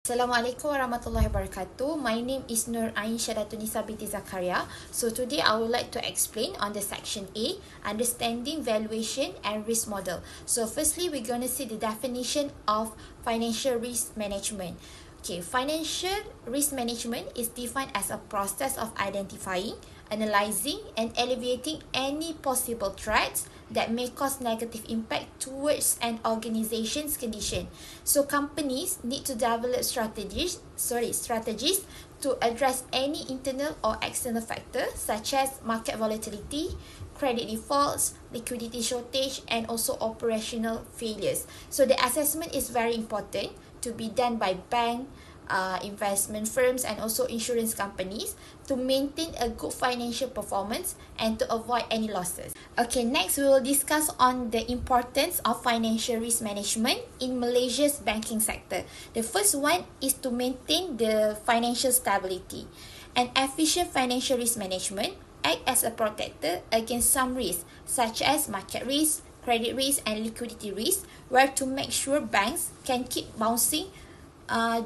Assalamualaikum warahmatullahi wabarakatuh. My name is NURINA SHADATULNISSA binti ZAKARIA. So today I would like to explain on the section A, understanding valuation and risk model. So firstly, we're going to see the definition of financial risk management. Okay, financial risk management is defined as a process of identifying, analyzing and alleviating any possible threats that may cause negative impact towards an organization's condition. So companies need to develop strategies to address any internal or external factors such as market volatility, credit defaults, liquidity shortage, and also operational failures. So the assessment is very important to be done by bank, investment firms and also insurance companies to maintain a good financial performance and to avoid any losses. Okay, next we will discuss on the importance of financial risk management in Malaysia's banking sector. The first one is to maintain the financial stability. An efficient financial risk management acts as a protector against some risks such as market risk, credit risk and liquidity risk, where to make sure banks can keep bouncing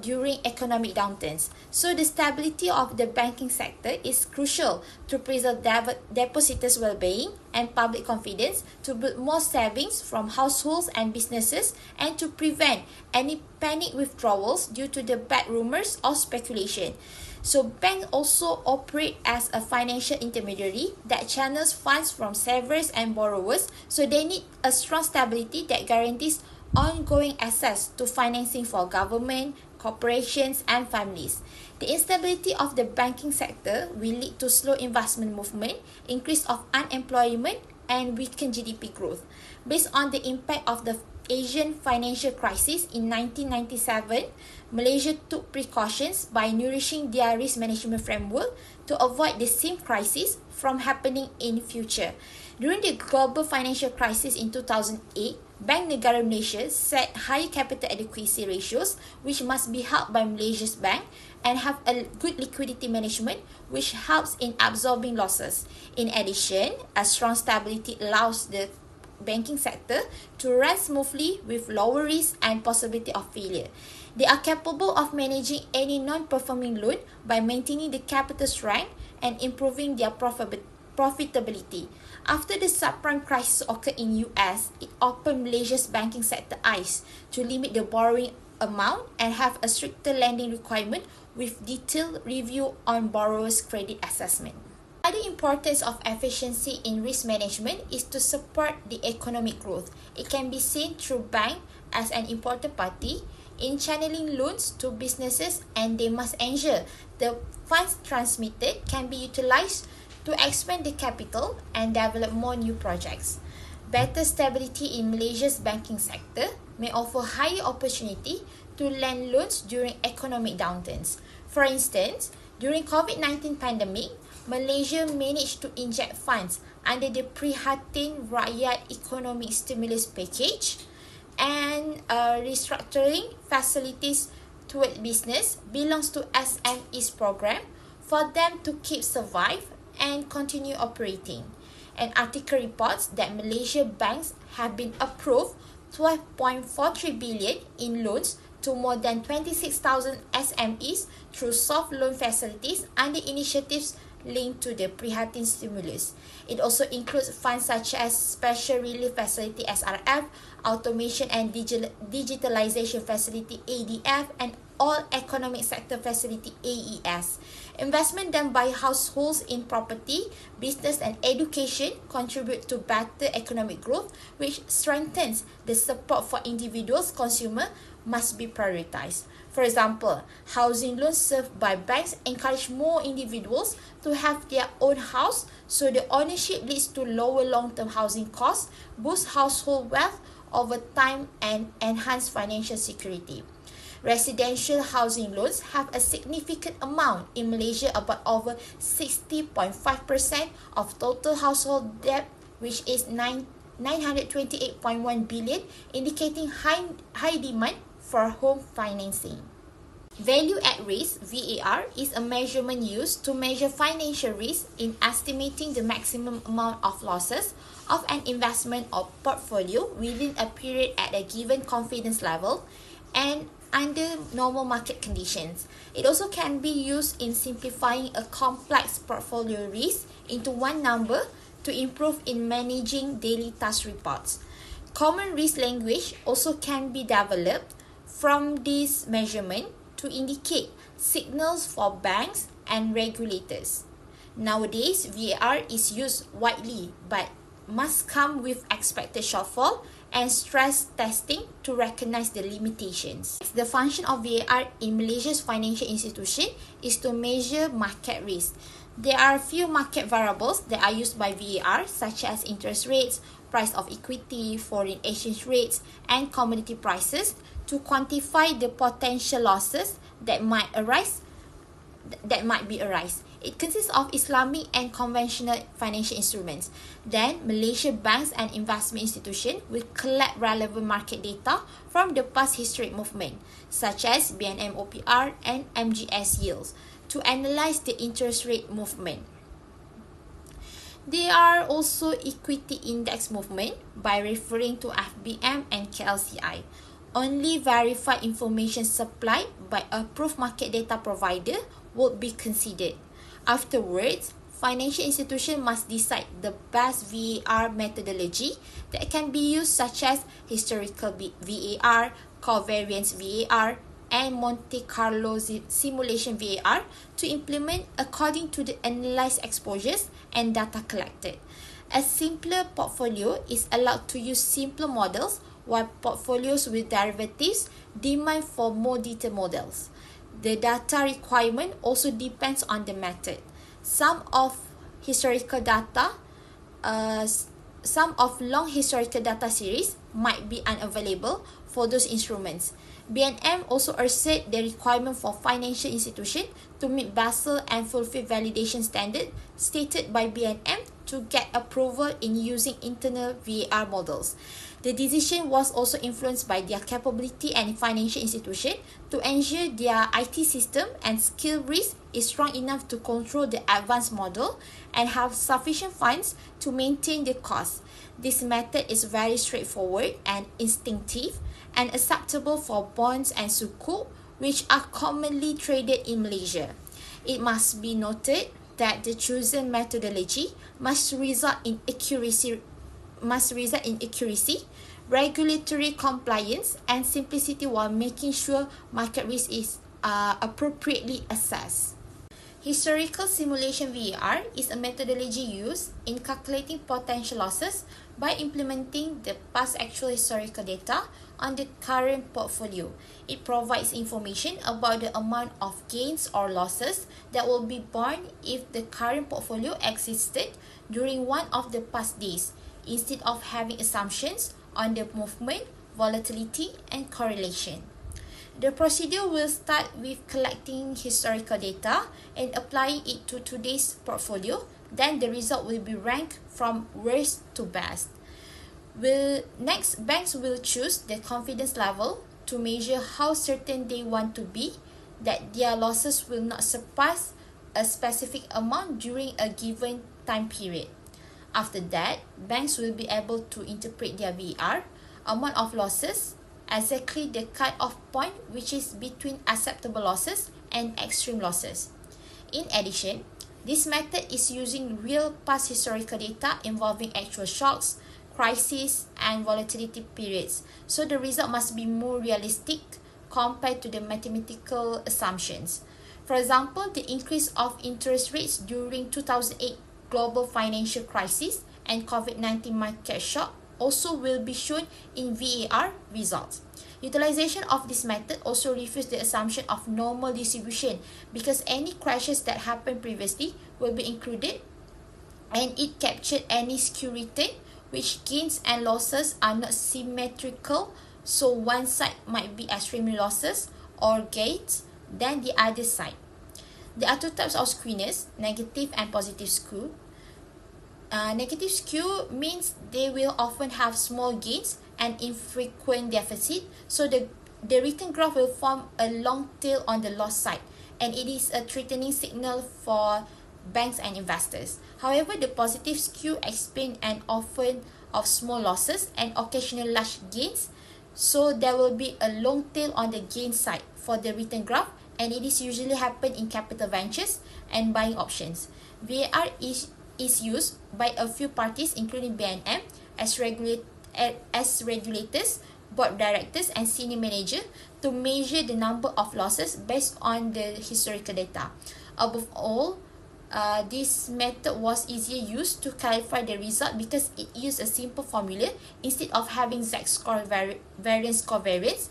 during economic downturns. So the stability of the banking sector is crucial to preserve depositors' well-being and public confidence, to build more savings from households and businesses, and to prevent any panic withdrawals due to the bad rumors or speculation. So banks also operate as a financial intermediary that channels funds from savers and borrowers, so they need a strong stability that guarantees ongoing access to financing for government, corporations and families. The instability of the banking sector will lead to slow investment movement, increase of unemployment and weakened GDP growth. Based on the impact of the Asian financial crisis in 1997, Malaysia took precautions by nourishing their risk management framework to avoid the same crisis from happening in future. During the global financial crisis in 2008, Bank Negara Malaysia set high capital adequacy ratios which must be held by Malaysia's bank and have a good liquidity management which helps in absorbing losses. In addition, a strong stability allows the banking sector to run smoothly with lower risk and possibility of failure. They are capable of managing any non-performing loan by maintaining the capital strength and improving their profitability. After the subprime crisis occurred in US, it opened Malaysia's banking sector eyes to limit the borrowing amount and have a stricter lending requirement with detailed review on borrowers' credit assessment. Other importance of efficiency in risk management is to support the economic growth. It can be seen through bank as an important party in channeling loans to businesses, and they must ensure the funds transmitted can be utilized to expand the capital and develop more new projects. Better stability in Malaysia's banking sector may offer higher opportunity to lend loans during economic downturns. For instance, during COVID-19 pandemic, Malaysia managed to inject funds under the Prihatin Rakyat Economic Stimulus Package and restructuring facilities toward business belongs to SMEs program for them to keep survive and continue operating. An article reports that Malaysia banks have been approved 12.43 billion in loans to more than 26,000 SMEs through soft loan facilities under initiatives linked to the Prihatin stimulus. It also includes funds such as Special Relief Facility SRF, Automation and Digitalization Facility ADF, and All Economic Sector Facility AES. Investment done by households in property, business and education contribute to better economic growth, which strengthens the support for individuals, consumer must be prioritized. For example, housing loans served by banks encourage more individuals to have their own house, so the ownership leads to lower long-term housing costs, boosts household wealth over time and enhance financial security. Residential housing loans have a significant amount in Malaysia, about over 60.5% of total household debt, which is 928.1 billion, indicating high demand for home financing. Value at risk (VAR) is a measurement used to measure financial risk in estimating the maximum amount of losses of an investment or portfolio within a period at a given confidence level and under normal market conditions. It also can be used in simplifying a complex portfolio risk into one number to improve in managing daily task reports. Common risk language also can be developed from this measurement to indicate signals for banks and regulators. Nowadays, VAR is used widely but must come with expected shortfall and stress testing to recognize the limitations. The function of VAR in Malaysia's financial institution is to measure market risk. There are a few market variables that are used by VAR, such as interest rates, price of equity, foreign exchange rates, and commodity prices to quantify the potential losses that might be arise. It consists of Islamic and conventional financial instruments. Then, Malaysia banks and investment institutions will collect relevant market data from the past historic movement, such as BNM OPR and MGS yields, to analyze the interest rate movement. There are also equity index movement by referring to FBM and KLCI. Only verified information supplied by approved market data provider would be considered. Afterwards, financial institutions must decide the best VAR methodology that can be used, such as historical VAR, covariance VAR, and Monte Carlo simulation VAR to implement according to the analyzed exposures and data collected. A simpler portfolio is allowed to use simpler models, while portfolios with derivatives demand for more detailed models. The data requirement also depends on the method. Some of long historical data series might be unavailable for those instruments. BNM also assert the requirement for financial institutions to meet Basel and fulfill validation standard stated by BNM to get approval in using internal VAR models. The decision was also influenced by their capability and financial institution to ensure their IT system and skill risk is strong enough to control the advanced model and have sufficient funds to maintain the cost. This method is very straightforward and instinctive and acceptable for bonds and sukuk, which are commonly traded in Malaysia. It must be noted that the chosen methodology must result in accuracy, regulatory compliance, and simplicity while making sure market risk is appropriately assessed. Historical simulation VAR is a methodology used in calculating potential losses by implementing the past actual historical data on the current portfolio. It provides information about the amount of gains or losses that will be borne if the current portfolio existed during one of the past days, instead of having assumptions on the movement, volatility, and correlation. The procedure will start with collecting historical data and applying it to today's portfolio. Then the result will be ranked from worst to best. Next, banks will choose the confidence level to measure how certain they want to be that their losses will not surpass a specific amount during a given time period. After that, banks will be able to interpret their VAR, amount of losses, exactly the cut-off point, which is between acceptable losses and extreme losses. In addition, this method is using real past historical data involving actual shocks, crises, and volatility periods, so the result must be more realistic compared to the mathematical assumptions. For example, the increase of interest rates during 2008 global financial crisis and COVID-19 market shock also will be shown in VAR results. Utilization of this method also refutes the assumption of normal distribution because any crashes that happened previously will be included, and it captured any skew return, which gains and losses are not symmetrical, so one side might be extreme losses or gains than the other side. There are two types of skewness, negative and positive skew. Negative skew means they will often have small gains and infrequent deficit, so the return graph will form a long tail on the loss side, and it is a threatening signal for banks and investors. However, the positive skew explains and often of small losses and occasional large gains, So there will be a long tail on the gain side for the return graph, and it is usually happen in capital ventures and buying options. VAR is used by a few parties including BNM as regulators, board directors and senior manager to measure the number of losses based on the historical data. Above all, this method was easier used to clarify the result because it used a simple formula instead of having z-score variance covariance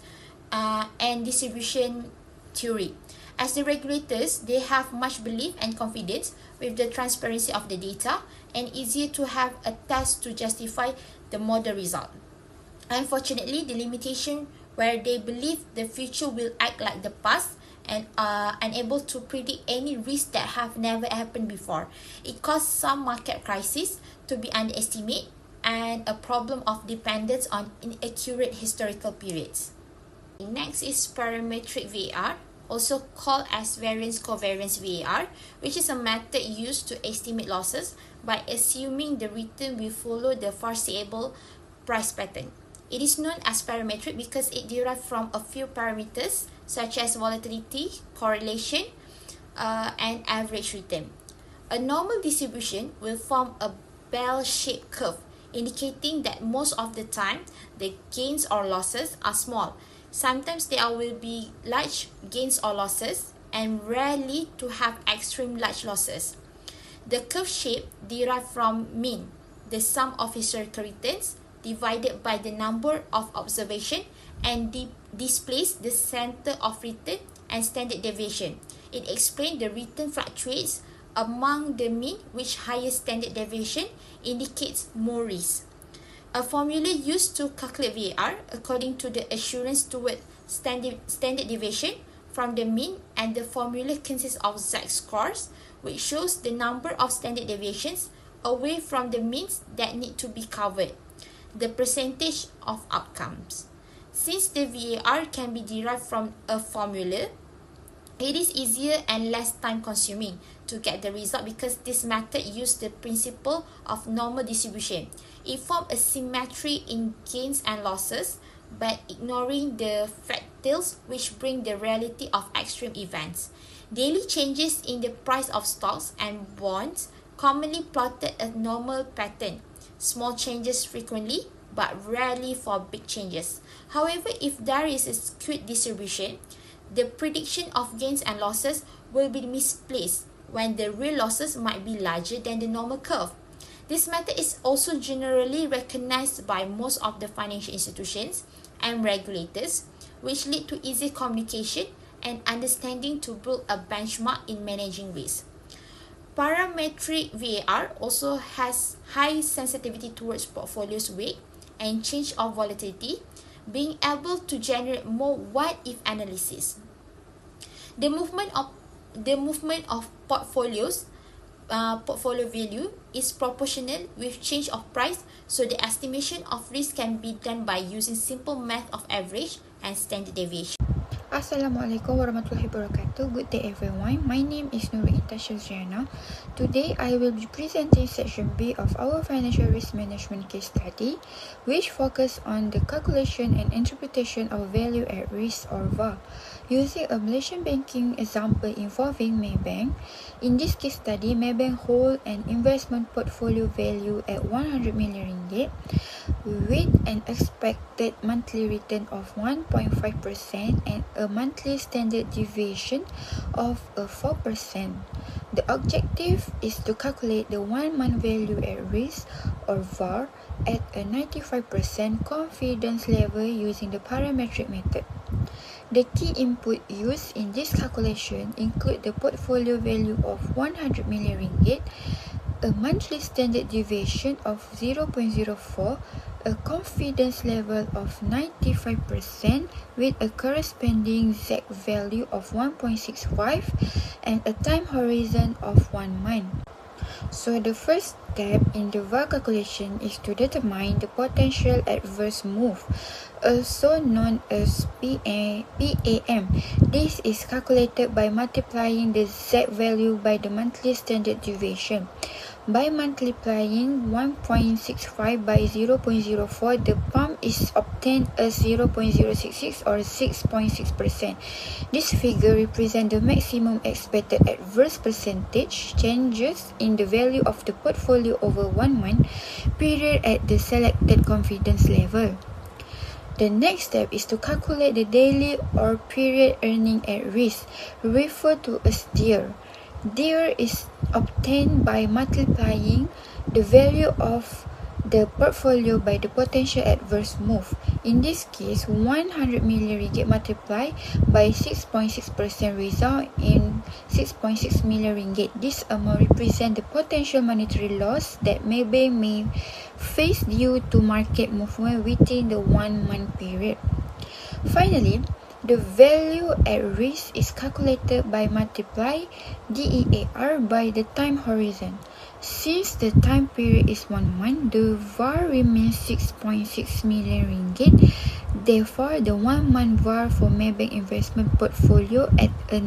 and distribution theory. As the regulators, they have much belief and confidence with the transparency of the data and easier to have a test to justify the model result. Unfortunately, the limitation where they believe the future will act like the past and are unable to predict any risks that have never happened before. It caused some market crises to be underestimated and a problem of dependence on inaccurate historical periods. Next is parametric VAR, also called as variance covariance VAR, which is a method used to estimate losses by assuming the return will follow the foreseeable price pattern. It is known as parametric because it derives from a few parameters such as volatility, correlation, and average return. A normal distribution will form a bell-shaped curve, indicating that most of the time the gains or losses are small. Sometimes there will be large gains or losses and rarely to have extreme large losses. The curve shape derives from mean, the sum of historical returns, divided by the number of observation and displays the center of return and standard deviation. It explains the return fluctuates among the mean, which higher standard deviation indicates more risk. A formula used to calculate VAR according to the assurance toward standard deviation from the mean, and the formula consists of z-scores, which shows the number of standard deviations away from the means that need to be covered, the percentage of outcomes. Since the VAR can be derived from a formula, it is easier and less time consuming to get the result because this method uses the principle of normal distribution. It forms a symmetry in gains and losses, but ignoring the fractals which bring the reality of extreme events. Daily changes in the price of stocks and bonds commonly plotted a normal pattern. Small changes frequently, but rarely for big changes. However, if there is a skewed distribution, the prediction of gains and losses will be misplaced when the real losses might be larger than the normal curve. This method is also generally recognized by most of the financial institutions and regulators, which lead to easy communication and understanding to build a benchmark in managing risk. Parametric VAR also has high sensitivity towards portfolio's weight and change of volatility, being able to generate more what-if analysis. The movement of portfolio value is proportional with change of price, so the estimation of risk can be done by using simple math of average and standard deviation. Assalamualaikum warahmatullahi wabarakatuh. Good day everyone. My name is NURUL SHADATULNISSA. Today I will be presenting section B of our financial risk management case study, which focus on the calculation and interpretation of value at risk or VAR, using a Malaysian banking example involving Maybank. In this case study, Maybank hold an investment portfolio value at 100 million ringgit with an expected monthly return of 1.5% and a monthly standard deviation of 4%. The objective is to calculate the 1 month value at risk or VAR at a 95% confidence level using the parametric method. The key input used in this calculation include the portfolio value of 100 million ringgit, a monthly standard deviation of 0.04, a confidence level of 95% with a corresponding Z value of 1.65 and a time horizon of 1 month. So the first step in the VAR calculation is to determine the potential adverse move, also known as PAM. This is calculated by multiplying the Z value by the monthly standard deviation. By multiplying 1.65 by 0.04, the pump is obtained as 0.066 or 6.6%. This figure represents the maximum expected adverse percentage changes in the value of the portfolio over 1 month period at the selected confidence level. The next step is to calculate the daily or period earning at risk, referred to as DEAR. DEAR is obtained by multiplying the value of the portfolio by the potential adverse move. In this case, 100 million ringgit multiplied by 6.6% result in 6.6 million ringgit. This amount represents the potential monetary loss that may face due to market movement within the 1 month period. Finally, the value at risk is calculated by multiply DEAR by the time horizon. Since the time period is 1 month, the VAR remains 6.6 million ringgit. Therefore, the 1 month VAR for Maybank investment portfolio at a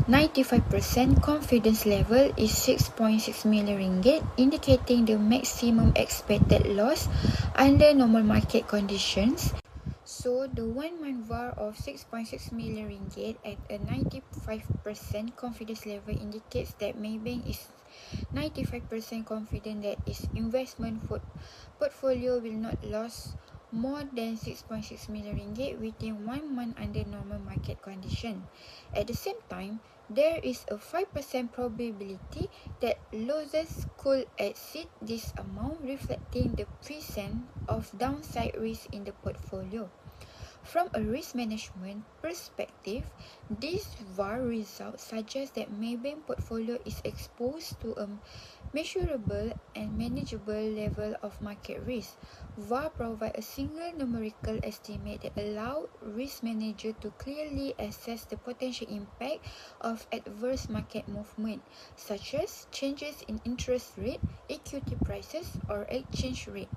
95% confidence level is 6.6 million ringgit, indicating the maximum expected loss under normal market conditions. So, the 1 month VAR of 6.6 million ringgit at a 95% confidence level indicates that Maybank is 95% confident that its investment portfolio will not lose more than 6.6 million ringgit within 1 month under normal market condition. At the same time, there is a 5% probability that losses could exceed this amount, reflecting the presence of downside risk in the portfolio. From a risk management perspective, this VAR result suggests that Maybank portfolio is exposed to a measurable and manageable level of market risk. VAR provides a single numerical estimate that allows risk manager to clearly assess the potential impact of adverse market movement, such as changes in interest rate, equity prices, or exchange rate.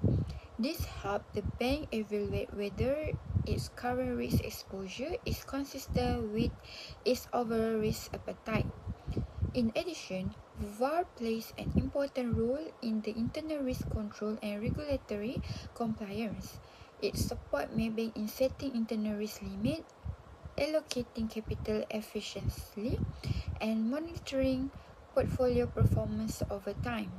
This helps the bank evaluate whether its current risk exposure is consistent with its overall risk appetite. In addition, VAR plays an important role in the internal risk control and regulatory compliance. It supports Maybank in setting internal risk limit, allocating capital efficiently, and monitoring portfolio performance over time.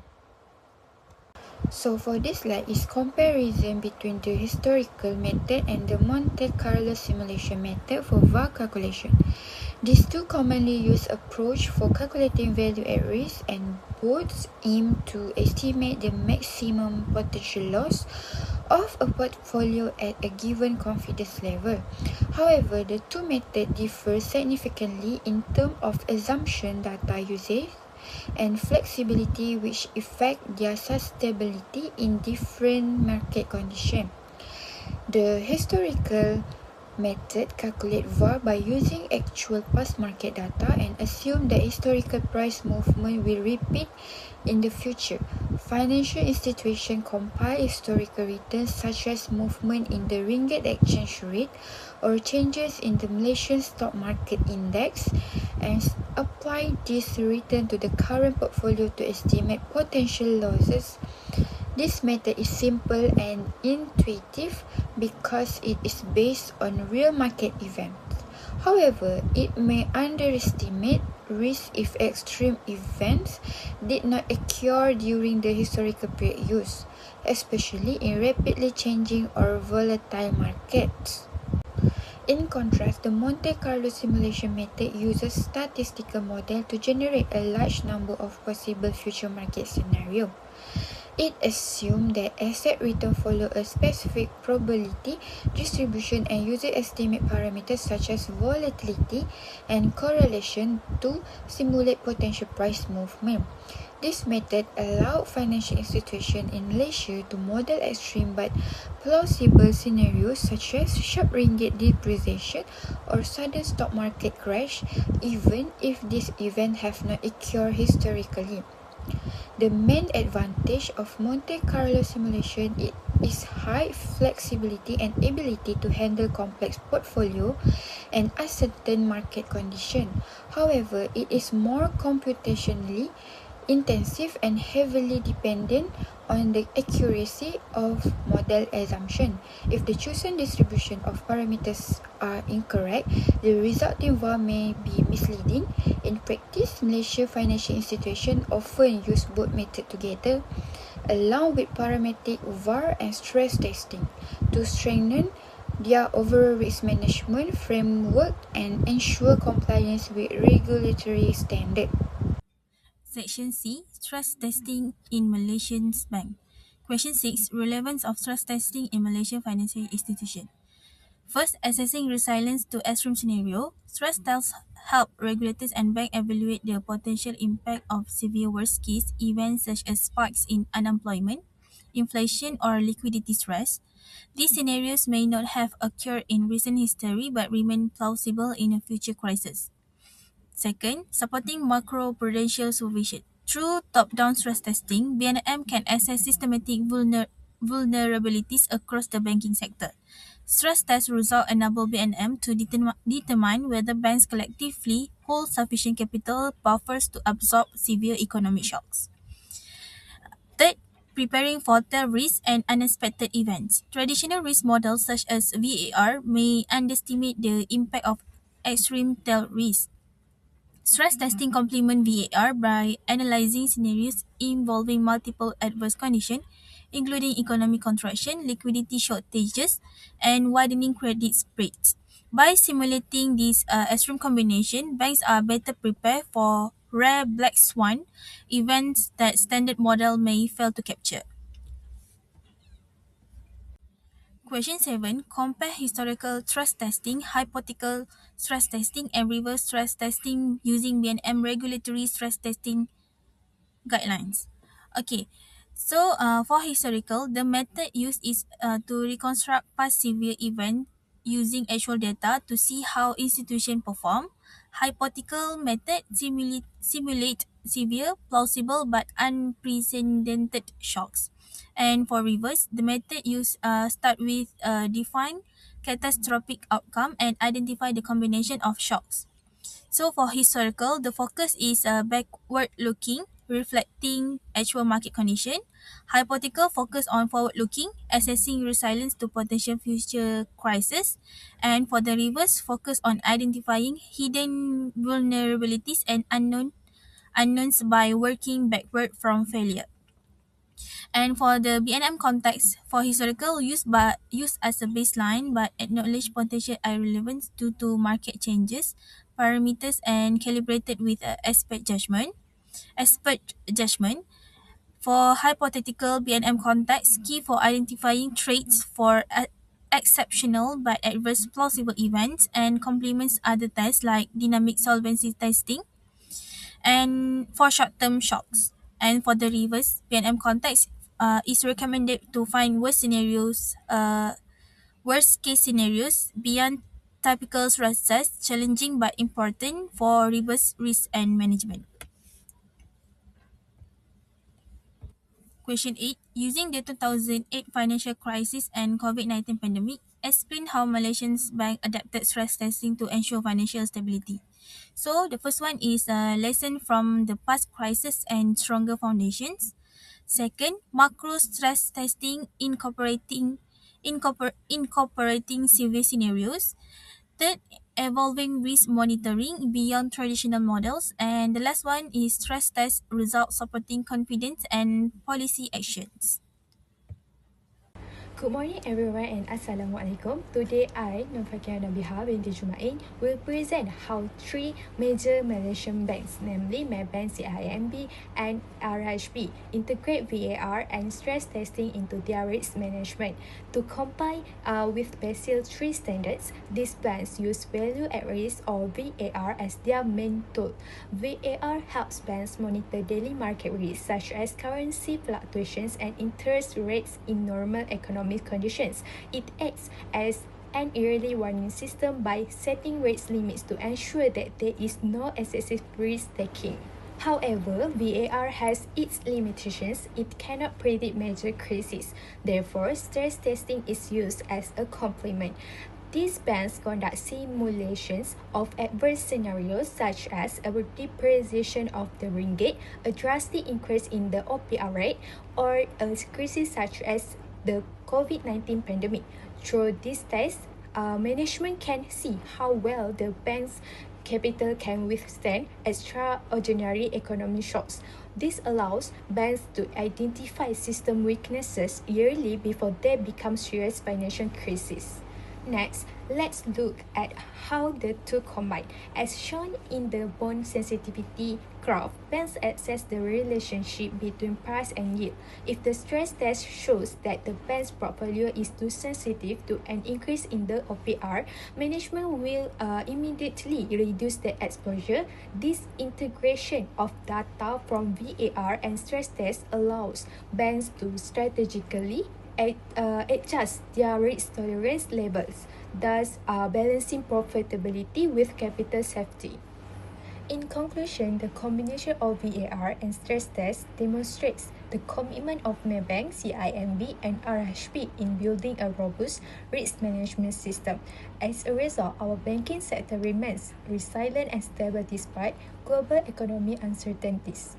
So for this slide is comparison between the historical method and the Monte Carlo simulation method for VAR calculation. These two commonly used approach for calculating value at risk, and both aim to estimate the maximum potential loss of a portfolio at a given confidence level. However, the two methods differ significantly in terms of assumption data usage and flexibility, which affect their sustainability in different market conditions. The historical method calculates VAR by using actual past market data and assume that historical price movement will repeat in the future. Financial institutions compile historical returns such as movement in the ringgit exchange rate or changes in the Malaysian stock market index and apply this return to the current portfolio to estimate potential losses. This method is simple and intuitive because it is based on real market events. However, it may underestimate risk if extreme events did not occur during the historical period used, especially in rapidly changing or volatile markets. In contrast, the Monte Carlo simulation method uses statistical model to generate a large number of possible future market scenarios. It assumes that asset return follow a specific probability distribution and uses estimate parameters such as volatility and correlation to simulate potential price movement. This method allows financial institutions in Malaysia to model extreme but plausible scenarios such as sharp ringgit depreciation or sudden stock market crash, even if these events have not occurred historically. The main advantage of Monte Carlo simulation is high flexibility and ability to handle complex portfolio and uncertain market conditions. However, it is more computationally intensive and heavily dependent on the accuracy of model assumption. If the chosen distribution of parameters are incorrect, the resulting VAR may be misleading. In practice, Malaysia financial institutions often use both methods together, along with parametric VAR and stress testing, to strengthen their overall risk management framework and ensure compliance with regulatory standards. Section C, Stress Testing in Malaysian Bank. Question 6, Relevance of stress testing in Malaysian financial institution. First, assessing resilience to extreme scenario. Stress tests help regulators and banks evaluate the potential impact of severe worst-case events such as spikes in unemployment, inflation, or liquidity stress. These scenarios may not have occurred in recent history but remain plausible in a future crisis. Second, supporting macro-prudential supervision. Through top-down stress testing, BNM can assess systematic vulnerabilities across the banking sector. Stress test results enable BNM to determine whether banks collectively hold sufficient capital buffers to absorb severe economic shocks. Third, preparing for tail risk and unexpected events. Traditional risk models such as VAR may underestimate the impact of extreme tail risk. Stress testing complement VAR by analyzing scenarios involving multiple adverse conditions, including economic contraction, liquidity shortages, and widening credit spreads. By simulating this extreme combination, banks are better prepared for rare black swan events that standard model may fail to capture. Question 7. Compare historical stress testing, hypothetical stress testing, and reverse stress testing using BNM regulatory stress testing guidelines. Okay, so for historical, the method used is to reconstruct past severe event using actual data to see how institution perform. Hypothetical method simulate severe, plausible but unprecedented shocks. And for reverse, the method used start with define catastrophic outcome and identify the combination of shocks. So for historical, the focus is backward looking, reflecting actual market condition. Hypothetical focus on forward looking, assessing resilience to potential future crisis. And for the reverse, focus on identifying hidden vulnerabilities and unknowns by working backward from failure. And for the BNM context, for historical use as a baseline but acknowledge potential irrelevance due to market changes, parameters and calibrated with expert judgment. For hypothetical BNM context, key for identifying traits for exceptional but adverse plausible events and complements other tests like dynamic solvency testing and for short-term shocks. And for the reverse PNM context, is recommended to find worst case scenarios beyond typical stress tests, challenging but important for reverse risk and management. Question 8. Using the 2008 financial crisis and COVID-19 pandemic, explain how Malaysians bank adapted stress testing to ensure financial stability. So the first one is a lesson from the past crisis and stronger foundations. Second, macro stress testing incorporating severe scenarios. Third, evolving risk monitoring beyond traditional models. And the last one is stress test results supporting confidence and policy actions. Good morning everyone and Assalamualaikum. Today I, NABIHAH binti JUMA'IN, will present how three major Malaysian banks, namely Maybank, CIMB and RHB, integrate VAR and stress testing into their risk management. To comply with Basel III standards, these banks use value at risk or VAR as their main tool. VAR helps banks monitor daily market risks such as currency fluctuations and interest rates in normal economic conditions. It acts as an early warning system by setting rate limits to ensure that there is no excessive risk taking. However, VAR has its limitations. It cannot predict major crises. Therefore, stress testing is used as a complement. These banks conduct simulations of adverse scenarios such as a depreciation of the ringgit, a drastic increase in the OPR rate, or a crisis such as the COVID-19 pandemic. Through these tests, management can see how well the bank's capital can withstand extraordinary economic shocks. This allows banks to identify system weaknesses yearly before they become serious financial crises. Next, let's look at how the two combine. As shown in the bond sensitivity graph, banks assess the relationship between price and yield. If the stress test shows that the bank's portfolio is too sensitive to an increase in the OPR, management will immediately reduce the exposure. This integration of data from VAR and stress test allows banks to strategically adjust their risk tolerance levels, thus balancing profitability with capital safety. In conclusion, the combination of VAR and stress test demonstrates the commitment of Maybank, CIMB, and RHB in building a robust risk management system. As a result, our banking sector remains resilient and stable despite global economic uncertainties.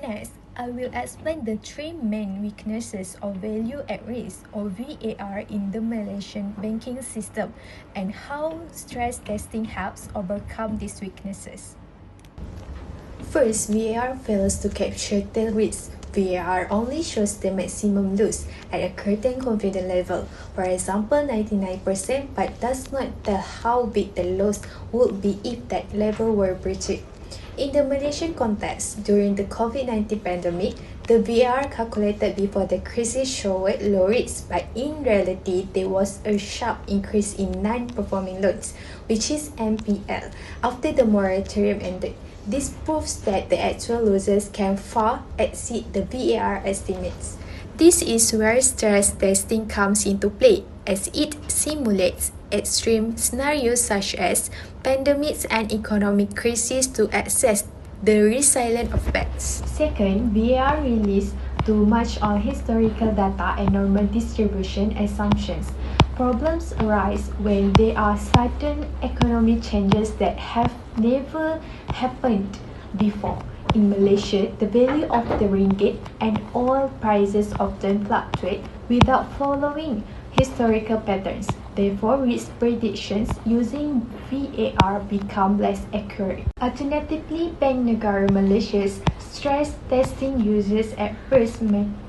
Next, I will explain the three main weaknesses of value at risk or VAR in the Malaysian banking system and how stress testing helps overcome these weaknesses. First, VAR fails to capture tail risk. VAR only shows the maximum loss at a certain confidence level, for example 99%, but does not tell how big the loss would be if that level were breached. In the Malaysian context, during the COVID-19 pandemic, the VAR calculated before the crisis showed low risk, but in reality, there was a sharp increase in non-performing loans, which is NPL, after the moratorium ended. This proves that the actual losses can far exceed the VAR estimates. This is where stress testing comes into play, as it simulates extreme scenarios such as pandemics and economic crises to assess the resilience of banks. Second, VAR relies too much on historical data and normal distribution assumptions. Problems arise when there are sudden economic changes that have never happened before. In Malaysia, the value of the ringgit and oil prices often fluctuate without following historical patterns. Therefore, risk predictions using VAR become less accurate. Alternatively, Bank Negara Malaysia's stress testing uses adverse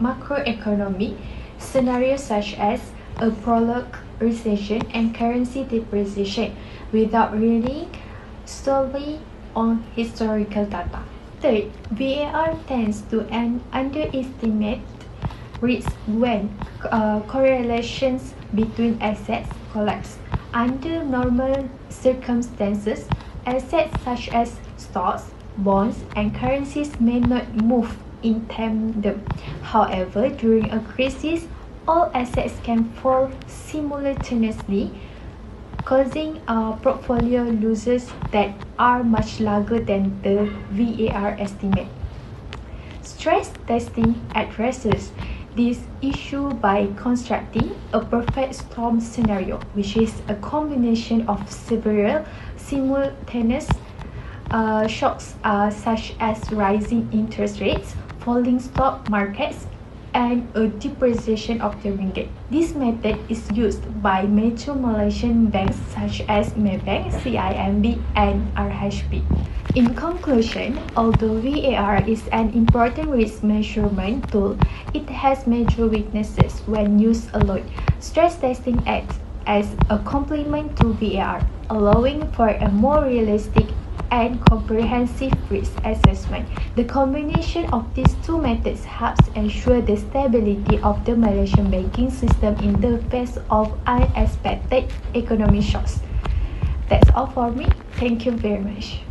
macroeconomic scenarios such as a prolonged recession and currency depreciation without relying solely on historical data. Third, VAR tends to underestimate risk when correlations between assets collapse. Under normal circumstances, assets such as stocks, bonds, and currencies may not move in tandem. However, during a crisis, all assets can fall simultaneously, causing portfolio losses that are much larger than the VAR estimate. Stress testing addresses this issue by constructing a perfect storm scenario, which is a combination of several simultaneous shocks such as rising interest rates, falling stock markets, and a depreciation of the ringgit. This method is used by major Malaysian banks such as Maybank, CIMB, and RHB. In conclusion, although VAR is an important risk measurement tool, it has major weaknesses when used alone. Stress testing acts as a complement to VAR, allowing for a more realistic and comprehensive risk assessment. The combination of these two methods helps ensure the stability of the Malaysian banking system in the face of unexpected economic shocks. That's all for me. Thank you very much.